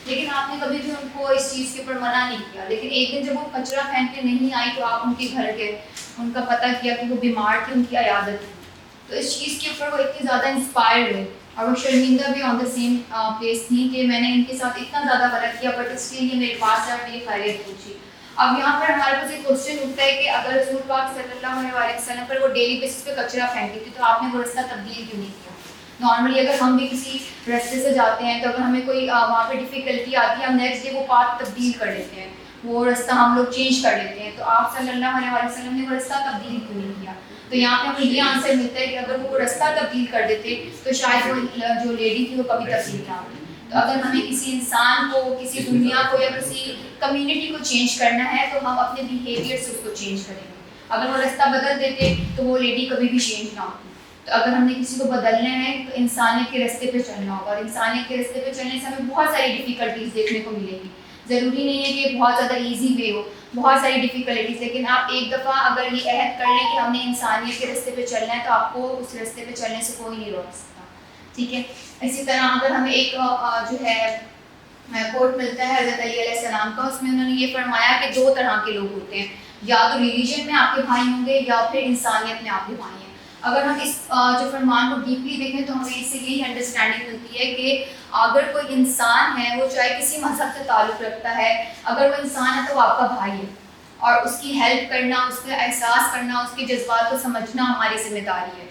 لیکن آپ نے کبھی بھی ان کو اس چیز کے اوپر منع نہیں کیا. لیکن ایک دن جب وہ کچرا پھینک کے نہیں آئی تو آپ ان کے گھر گئے, ان کا پتہ کیا کہ وہ بیمار تھی, ان کی عیادت تھی. تو اس چیز کے اوپر وہ اتنی زیادہ انسپائر ہوئے اور وہ شرمندہ بھی آن دا سیم پلیس تھیں کہ میں نے ان کے ساتھ اتنا زیادہ غلط کیا, بٹ اس کے لیے میرے پاس آیا, میری خیریت پوچھی. اب یہاں پر ہمارے پاس ایک کوشچن اٹھتا ہے کہ اگر رسول پاک صلی اللہ علیہ وسلم پر وہ ڈیلی بیسس پہ کچرا پھینکتی تھی تو آپ نے وہ رستہ تبدیل کیوں نہیں کیا؟ نارملی اگر ہم بھی کسی راستے سے جاتے ہیں تو اگر ہمیں کوئی وہاں پہ ڈیفیکلٹی آتی ہے, ہم نیکسٹ ڈے وہ پاتھ تبدیل کر لیتے ہیں, وہ رستہ ہم لوگ چینج کر لیتے ہیں. تو آپ صلی اللہ علیہ وسلم نے وہ رستہ تبدیل کیوں نہیں کیا؟ تو یہاں پہ ہمیں یہ آنسر ملتا ہے کہ اگر وہ رستہ تبدیل کر دیتے تو شاید وہ جو لیڈی تھی وہ کبھی تبدیل نہ ہوتی. تو اگر ہمیں کسی انسان کو, کسی دنیا کو یا کسی کمیونٹی کو چینج کرنا ہے تو ہم اپنے بیہیویئر سے اس کو چینج کریں گے. اگر وہ رستہ بدل دیتے تو وہ لیڈی کبھی بھی چینج نہ ہوتی. تو اگر ہم نے کسی کو بدلنا ہے تو انسانیت کے راستے پہ چلنا ہوگا, اور انسانیت کے راستے پہ چلنے سے ہمیں بہت ساری ڈیفیکلٹیز دیکھنے کو ملیں گی. ضروری نہیں ہے کہ بہت زیادہ ایزی وے ہو, بہت ساری ڈیفیکلٹیز, لیکن آپ ایک دفعہ اگر یہ عہد کر لیں کہ ہم نے انسانیت کے راستے پہ چلنا ہے تو آپ کو اس راستے پہ چلنے سے کوئی نہیں روک سکتا. ٹھیک ہے. اسی طرح اگر ہمیں ایک جو ہے کوٹ ملتا ہے حضرت علی علیہ السلام کا, اس میں انہوں نے یہ فرمایا کہ دو طرح کے لوگ ہوتے ہیں, یا تو ریلیجن میں آپ کے بھائی ہوں گے یا پھر انسانیت میں آپ کے بھائی ہیں. اگر ہم اس جو فرمان کو ڈیپلی دیکھیں تو ہمیں اس سے یہی انڈرسٹینڈنگ ملتی ہے کہ اگر کوئی انسان ہے, وہ چاہے کسی مذہب سے تعلق رکھتا ہے, اگر وہ انسان ہے تو وہ آپ کا بھائی ہے, اور اس کی ہیلپ کرنا, اس کا احساس کرنا, اس کے جذبات کو سمجھنا ہماری ذمہ داری ہے.